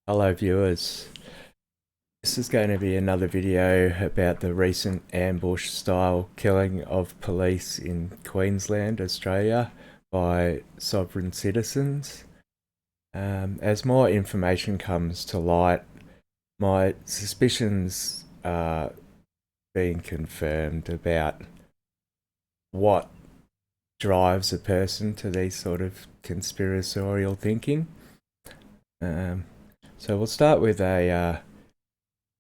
Hello viewers, this is going to be another video about the recent ambush style killing of police in Queensland, Australia by sovereign citizens. As more information comes to light, my suspicions are being confirmed about what drives a person to these sort of conspiratorial thinking. So we'll start with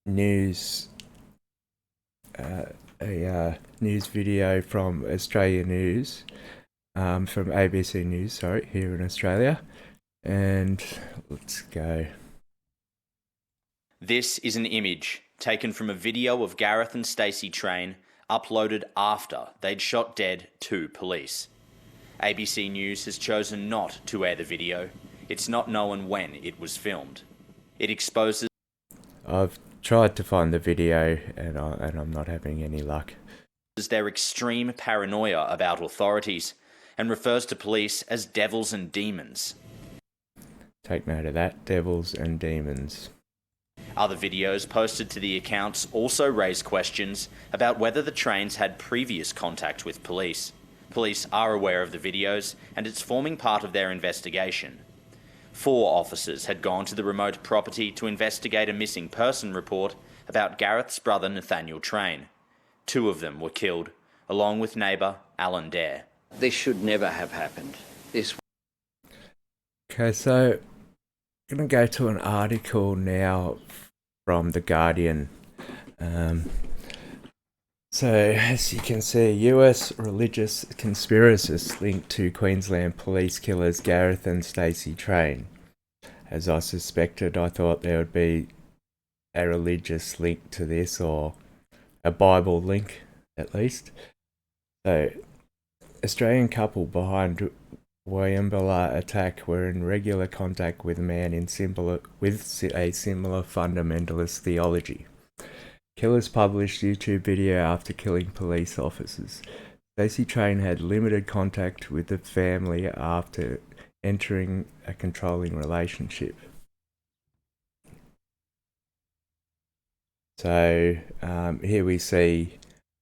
news news video from Australia News, from ABC News, sorry, here in Australia. And let's go. This is an image taken from a video of Gareth and Stacey Train uploaded after they'd shot dead 2 police. ABC News has chosen not to air the video. It's not known when it was filmed. It exposes... I've tried to find the video and I'm not having any luck. ...their extreme paranoia about authorities and refers to police as devils and demons. Take note of that, devils and demons. Other videos posted to the accounts also raise questions about whether the Trains had previous contact with police. Police are aware of the videos and it's forming part of their investigation. 4 officers had gone to the remote property to investigate a missing person report about Gareth's brother Nathaniel Train. 2 of them were killed, along with neighbour Alan Dare. This should never have happened. Okay, so I'm going to go to an article now from The Guardian. So, as you can see, US religious conspiracists linked to Queensland police killers Gareth and Stacey Train. As I suspected, I thought there would be a religious link to this, or a Bible link, at least. So, Australian couple behind Wieambilla attack were in regular contact with a man with a similar fundamentalist theology. Killers published YouTube video after killing police officers. Stacey Train had limited contact with the family after entering a controlling relationship. So here we see,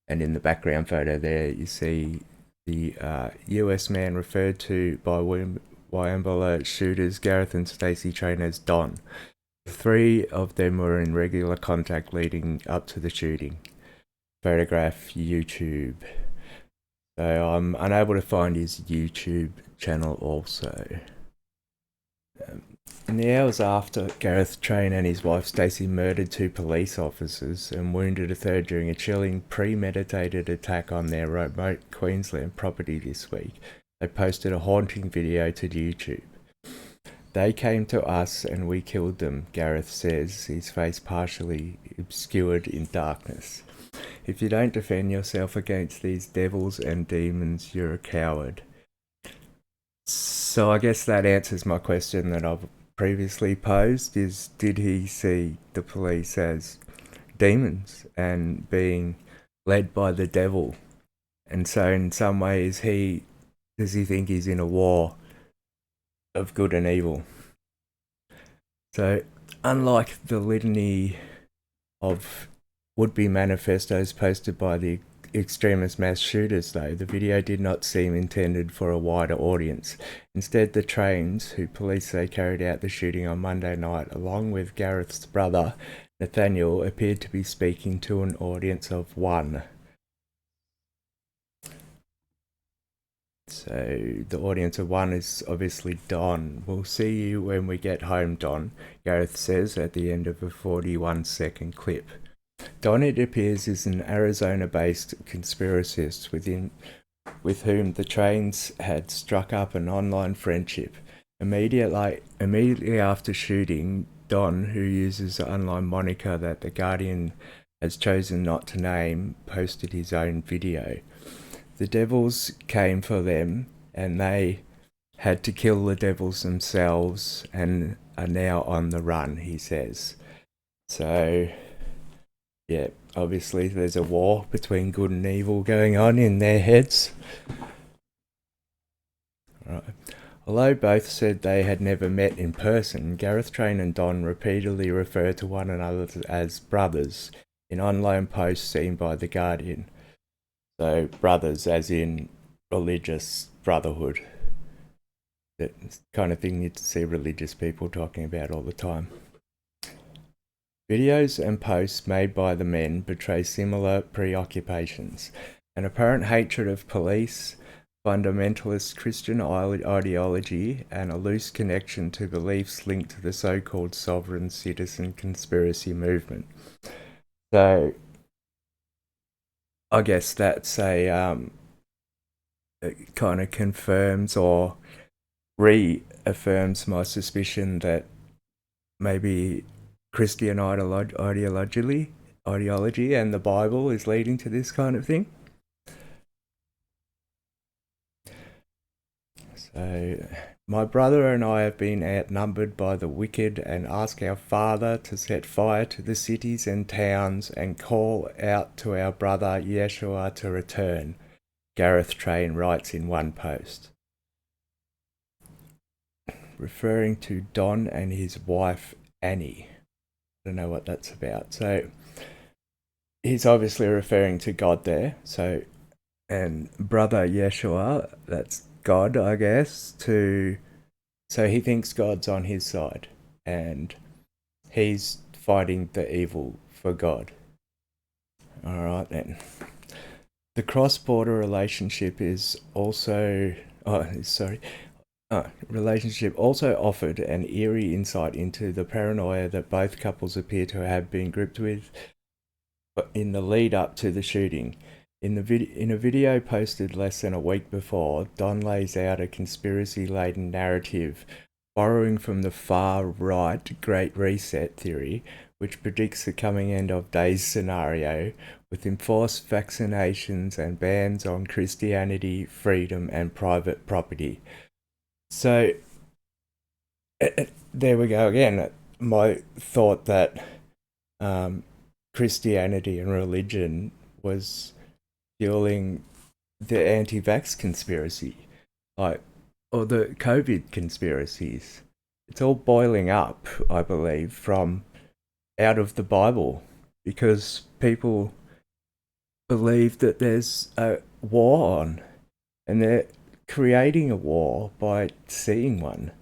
and in the background photo there, you see the US man referred to by Wieambilla shooters Gareth and Stacey Train as Don. 3 of them were in regular contact leading up to the shooting. Photograph YouTube. So I'm unable to find his YouTube channel also. In the hours after, Gareth Train and his wife Stacey murdered 2 police officers and wounded a 3rd during a chilling, premeditated attack on their remote Queensland property this week. They posted a haunting video to YouTube. They came to us and we killed them, Gareth says, his face partially obscured in darkness. If you don't defend yourself against these devils and demons, you're a coward. So I guess that answers my question that I've previously posed, is did he see the police as demons and being led by the devil? And so in some ways does he think he's in a war of good and evil? So unlike the litany of would-be manifestos posted by the extremist mass shooters, though, the video did not seem intended for a wider audience. Instead, the Trains, who police say carried out the shooting on Monday night, along with Gareth's brother Nathaniel, appeared to be speaking to an audience of 1. So the audience of 1 is obviously Don. We'll see you when we get home, Don, Gareth says at the end of a 41-second clip. Don, it appears, is an Arizona-based conspiracist with whom the Trains had struck up an online friendship. Immediately after shooting, Don, who uses an online moniker that The Guardian has chosen not to name, posted his own video. The devils came for them, and they had to kill the devils themselves and are now on the run, he says. So, yeah, obviously there's a war between good and evil going on in their heads. Right. Although both said they had never met in person, Gareth Train and Don repeatedly refer to one another as brothers in online posts seen by The Guardian. So, brothers as in religious brotherhood. That kind of thing you'd see religious people talking about all the time. Videos and posts made by the men betray similar preoccupations: an apparent hatred of police, fundamentalist Christian ideology, and a loose connection to beliefs linked to the so-called sovereign citizen conspiracy movement. So, I guess that's it kind of confirms or reaffirms my suspicion that maybe Christian ideology and the Bible is leading to this kind of thing. So, my brother and I have been outnumbered by the wicked and ask our Father to set fire to the cities and towns and call out to our brother Yeshua to return, Gareth Train writes in one post, referring to Don and his wife Annie. I don't know what that's about. So he's obviously referring to God there. So, and brother Yeshua, that's God, I guess, so he thinks God's on his side and he's fighting the evil for God. All right then. The cross-border relationship is also relationship also offered an eerie insight into the paranoia that both couples appear to have been gripped with in the lead up to the shooting. In a video posted less than a week before, Don lays out a conspiracy-laden narrative borrowing from the far-right Great Reset theory, which predicts the coming end of days scenario with enforced vaccinations and bans on Christianity, freedom, and private property. So, there we go again. My thought that Christianity and religion was fueling the anti-vax conspiracy, or the COVID conspiracies. It's all boiling up, I believe, from out of the Bible, because people believe that there's a war on, and they're creating a war by seeing one.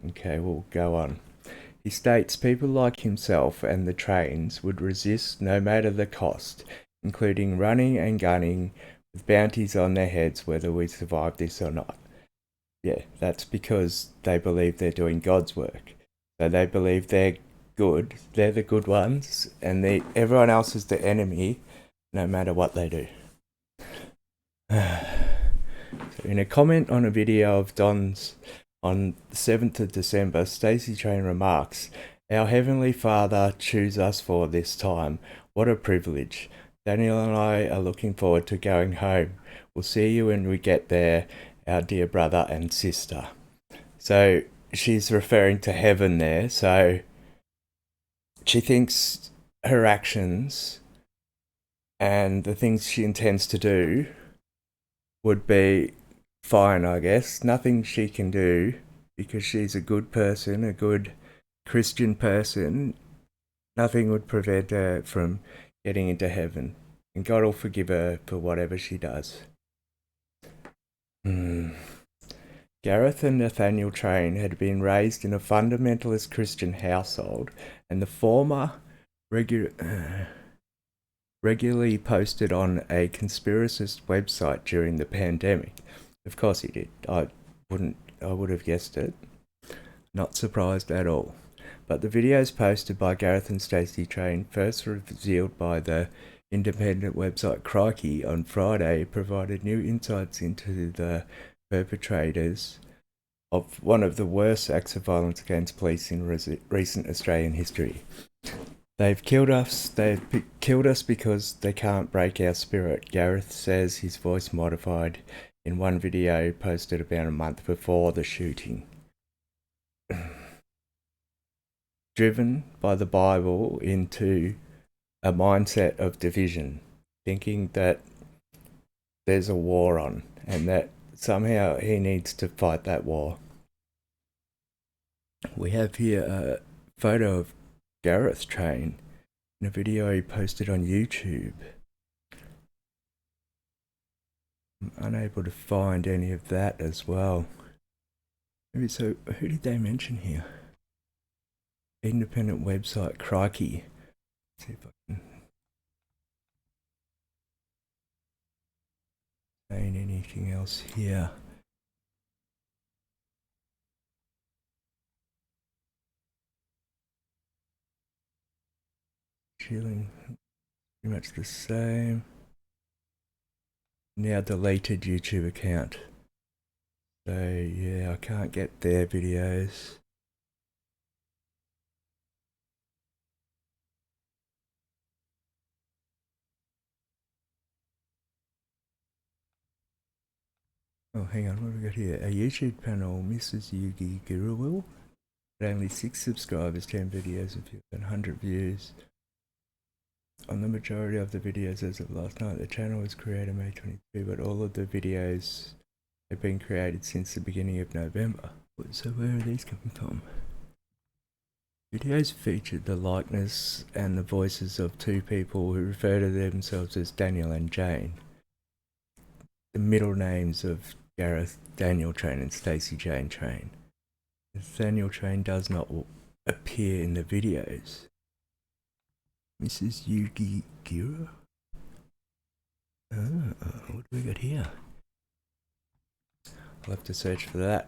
Okay, we'll go on. He states people like himself and the trains would resist no matter the cost, including running and gunning with bounties on their heads whether we survive this or not. Yeah, that's because they believe they're doing God's work. So they believe they're good, they're the good ones, and everyone else is the enemy, no matter what they do. So in a comment on a video of Don's on the 7th of December, Stacey Train remarks, "Our Heavenly Father chose us for this time. What a privilege. Daniel and I are looking forward to going home. We'll see you when we get there, our dear brother and sister." So she's referring to heaven there. So she thinks her actions and the things she intends to do would be fine, I guess. Nothing she can do, because she's a good person, a good Christian person. Nothing would prevent her from getting into heaven. And God will forgive her for whatever she does. Gareth and Nathaniel Train had been raised in a fundamentalist Christian household, and the former regularly posted on a conspiracist website during the pandemic. Of course he did. I would have guessed it. Not surprised at all. But the videos posted by Gareth and Stacey Train, first revealed by the independent website Crikey on Friday, provided new insights into the perpetrators of one of the worst acts of violence against police in recent Australian history. They've killed us because they can't break our spirit, Gareth says, his voice modified in one video posted about a month before the shooting. Driven by the Bible into a mindset of division, thinking that there's a war on and that somehow he needs to fight that war. We have here a photo of Gareth Train in a video he posted on YouTube. I'm unable to find any of that as well. Maybe so, who did they mention here? Independent website, crikey. Let's see if I can find anything else here. Chilling, pretty much the same. Now deleted YouTube account. So yeah, I can't get their videos. Oh, hang on, what have we got here? A YouTube panel, Mrs. Yugi Giruwil. Only 6 subscribers, 10 videos, and 100 views. On the majority of the videos as of last night, the channel was created May 22, but all of the videos have been created since the beginning of November. So where are these coming from? Videos featured the likeness and the voices of 2 people who refer to themselves as Daniel and Jane. The middle names of Gareth Daniel Train and Stacey Jane Train. Nathaniel Train does not appear in the videos. Mrs. Yugi Gira? What do we got here? I'll have to search for that.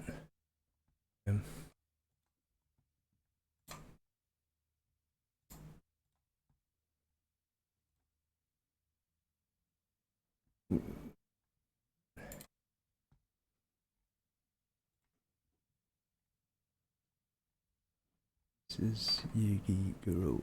Mrs. Yugi Guru.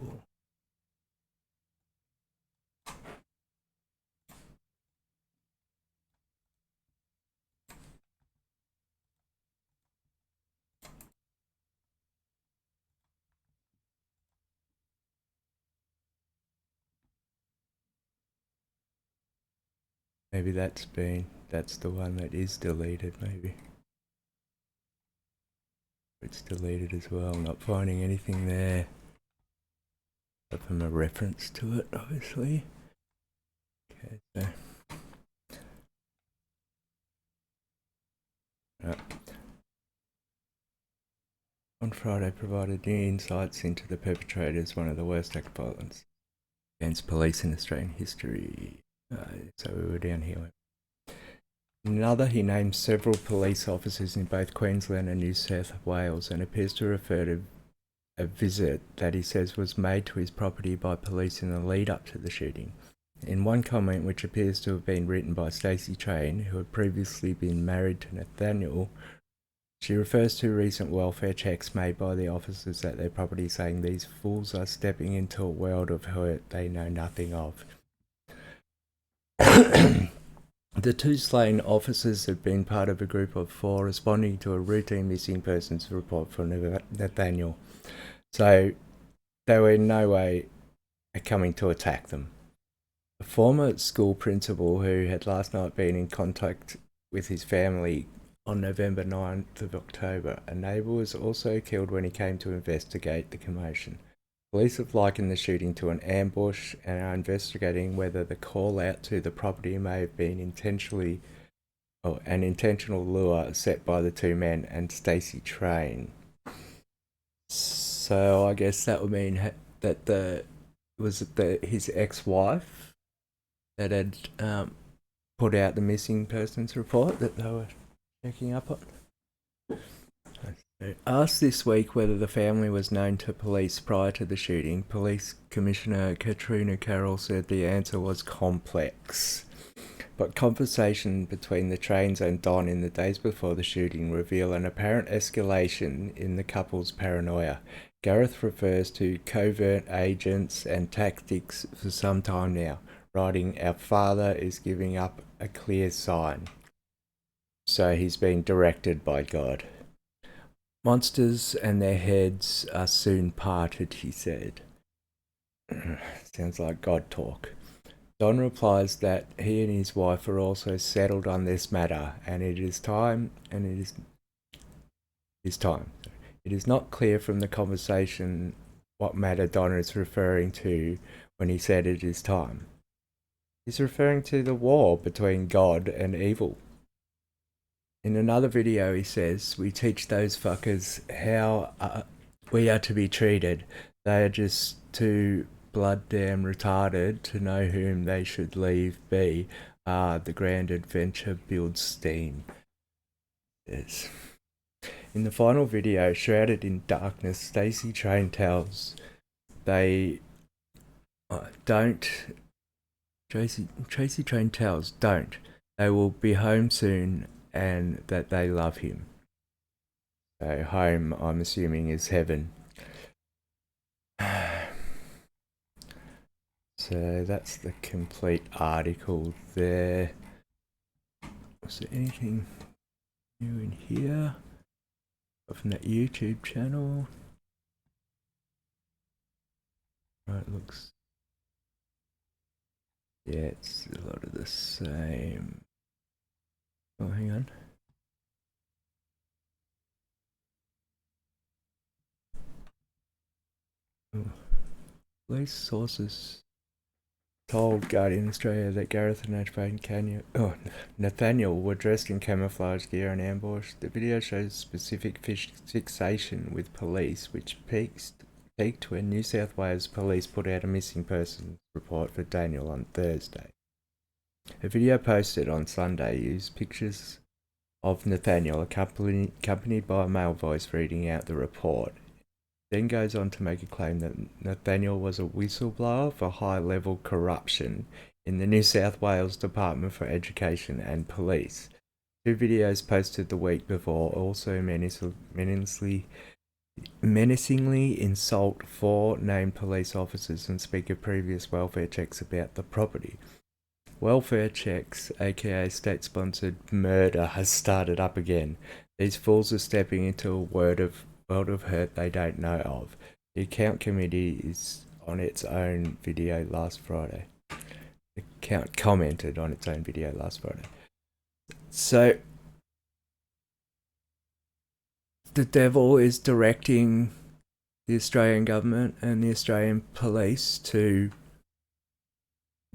Maybe that's the one that is deleted, maybe. It's deleted as well, not finding anything there. Apart from a reference to it, obviously. Okay, so. On Friday provided new insights into the perpetrators, one of the worst acts of violence against police in Australian history. So we were down here. Another, he named several police officers in both Queensland and New South Wales and appears to refer to a visit that he says was made to his property by police in the lead up to the shooting. In one comment, which appears to have been written by Stacey Train, who had previously been married to Nathaniel, she refers to recent welfare checks made by the officers at their property, saying these fools are stepping into a world of hurt they know nothing of. The 2 slain officers had been part of a group of 4 responding to a routine missing persons report from Nathaniel. So they were in no way coming to attack them. A former school principal who had last night been in contact with his family on November 9th of October. A neighbour was also killed when he came to investigate the commotion. Police have likened the shooting to an ambush and are investigating whether the call out to the property may have been an intentional lure set by the 2 men and Stacey Train. So I guess that would mean that his ex-wife that had put out the missing persons report that they were checking up on. Asked this week whether the family was known to police prior to the shooting, Police Commissioner Katrina Carroll said the answer was complex. But conversation between the Trains and Don in the days before the shooting reveal an apparent escalation in the couple's paranoia. Gareth refers to covert agents and tactics for some time now, writing, "Our father is giving up a clear sign." So he's being directed by God. Monsters and their heads are soon parted, he said. Sounds like God talk. Don replies that he and his wife are also settled on this matter, and it is time, time. It is not clear from the conversation what matter Don is referring to when he said it is time. He's referring to the war between God and evil. In another video, he says, "We teach those fuckers how we are to be treated. They are just too blood damn retarded to know whom they should leave be. The grand adventure builds steam." Yes. In the final video, shrouded in darkness, Stacey Train tells they don't. Tracy Train tells don't. They will be home soon and that they love him. So home, I'm assuming, is heaven. So that's the complete article there. Was there anything new in here? From that YouTube channel? Right, looks... yeah, it's a lot of the same. Oh, hang on. Oh. Police sources told Guardian Australia that Gareth and Nathaniel were dressed in camouflage gear and ambushed. The video shows specific fixation with police, which peaked when New South Wales police put out a missing persons report for Daniel on Thursday. A video posted on Sunday used pictures of Nathaniel accompanied by a male voice reading out the report. Then goes on to make a claim that Nathaniel was a whistleblower for high-level corruption in the New South Wales Department for Education and Police. Two videos posted the week before also menacingly insult four named police officers and speak of previous welfare checks about the property. Welfare checks, aka state-sponsored murder, has started up again. These fools are stepping into a world of hurt they don't know of. The account committee is on its own video last Friday. The account commented on its own video last Friday. So, the devil is directing the Australian government and the Australian police to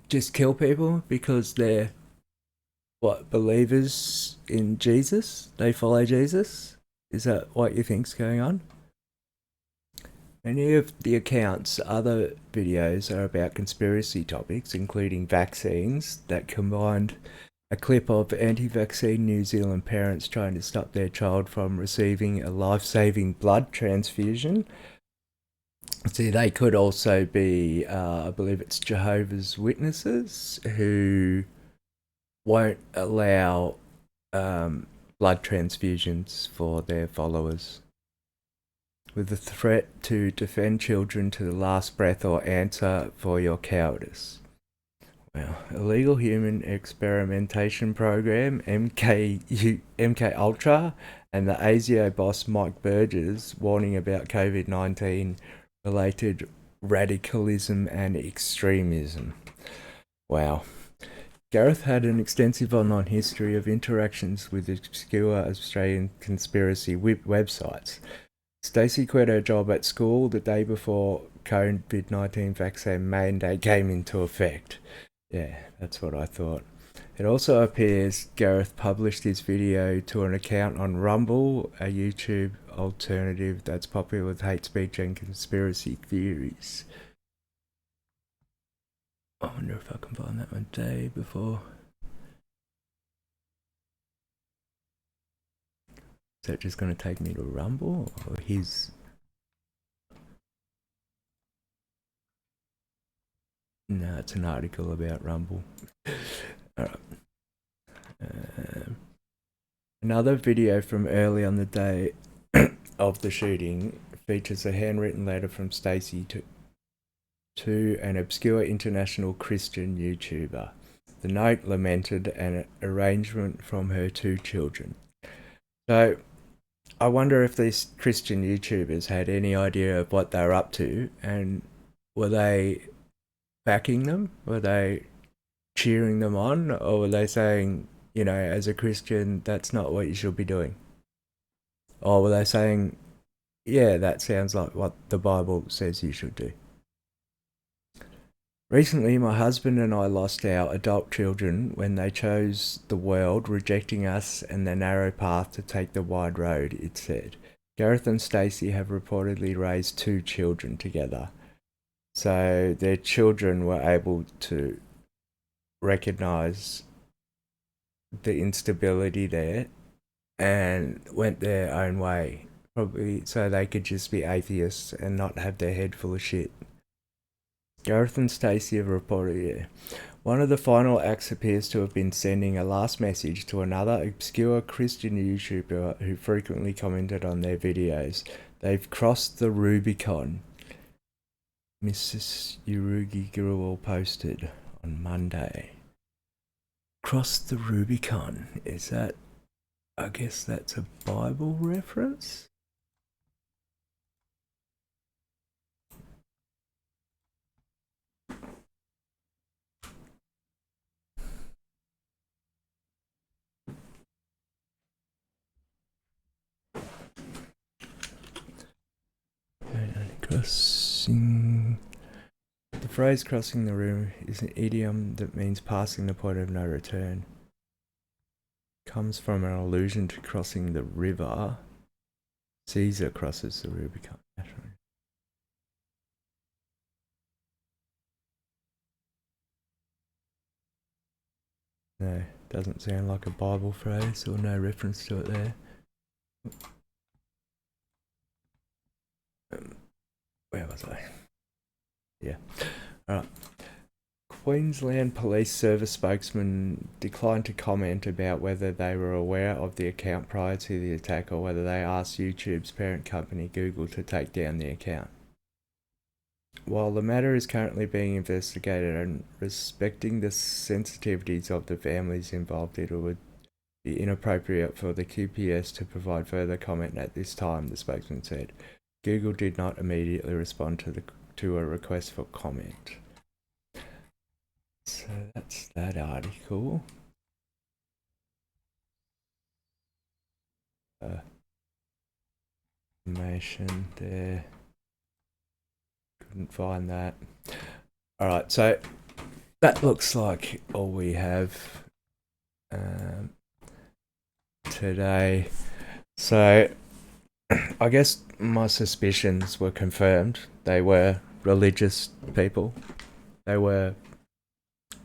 just kill people because they're, believers in Jesus? They follow Jesus? Is that what you think's going on? Many of the account's other videos are about conspiracy topics, including vaccines, that combined a clip of anti-vaccine New Zealand parents trying to stop their child from receiving a life-saving blood transfusion. See, they could also be, I believe it's Jehovah's Witnesses, who won't allow blood transfusions for their followers, with the threat to defend children to the last breath or answer for your cowardice. Well, illegal human experimentation program, MK Ultra, and the ASIO boss Mike Burgess warning about COVID-19 related radicalism and extremism. Wow. Gareth had an extensive online history of interactions with obscure Australian conspiracy websites. Stacey quit her job at school the day before COVID-19 vaccine mandate came into effect. Yeah, that's what I thought. It also appears Gareth published his video to an account on Rumble, a YouTube alternative that's popular with hate speech and conspiracy theories. I wonder if I can find that one day before. Is that just going to take me to Rumble or his? No, it's an article about Rumble. Alright. Another video from early on the day of the shooting features a handwritten letter from Stacey to an obscure international Christian YouTuber. The note lamented an arrangement from her two children. So, I wonder if these Christian YouTubers had any idea of what they were up to, and were they backing them? Were they cheering them on, or were they saying, you know, as a Christian, that's not what you should be doing? Or were they saying, yeah, that sounds like what the Bible says you should do? Recently, my husband and I lost our adult children when they chose the world, rejecting us and the narrow path to take the wide road, it said. Gareth and Stacey have reportedly raised 2 children together. So their children were able to recognise the instability there and went their own way. Probably so they could just be atheists and not have their head full of shit. Gareth and Stacey have reported, yeah. One of the final acts appears to have been sending a last message to another obscure Christian YouTuber who frequently commented on their videos. They've crossed the Rubicon. Mrs. Yurugi Gurul posted on Monday. Cross the Rubicon. Is that... I guess that's a Bible reference? Crossing... The phrase crossing the room is an idiom that means passing the point of no return. Comes from an allusion to crossing the river. Caesar crosses the Rubicon. No, doesn't sound like a Bible phrase or no reference to it there. Where was I? Yeah. Alright. Queensland Police Service spokesman declined to comment about whether they were aware of the account prior to the attack or whether they asked YouTube's parent company Google to take down the account. While the matter is currently being investigated and respecting the sensitivities of the families involved, it would be inappropriate for the QPS to provide further comment at this time, the spokesman said. Google did not immediately respond to a request for comment. So that's that article. Information there. Couldn't find that. Alright, so that looks like all we have today. So I guess my suspicions were confirmed. They were religious people. They were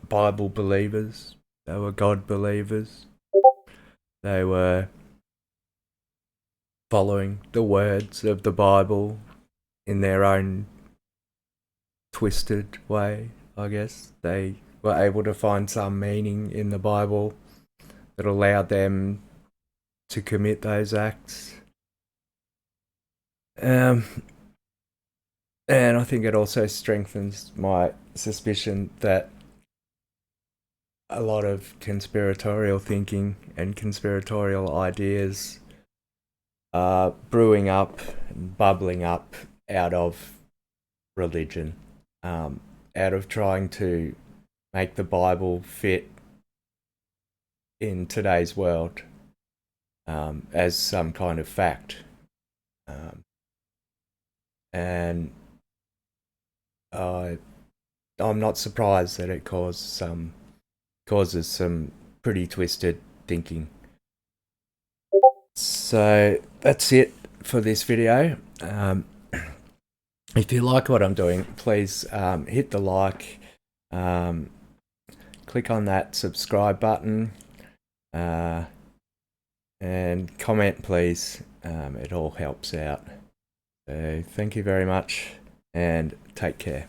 Bible believers. They were God believers. They were following the words of the Bible in their own twisted way, I guess. They were able to find some meaning in the Bible that allowed them to commit those acts. And I think it also strengthens my suspicion that a lot of conspiratorial thinking and conspiratorial ideas are brewing up and bubbling up out of religion, out of trying to make the Bible fit in today's world as some kind of fact. And I'm not surprised that it causes some pretty twisted thinking. So that's it for this video. If you like what I'm doing, please hit the like, click on that subscribe button, and comment please. It all helps out. So thank you very much and take care.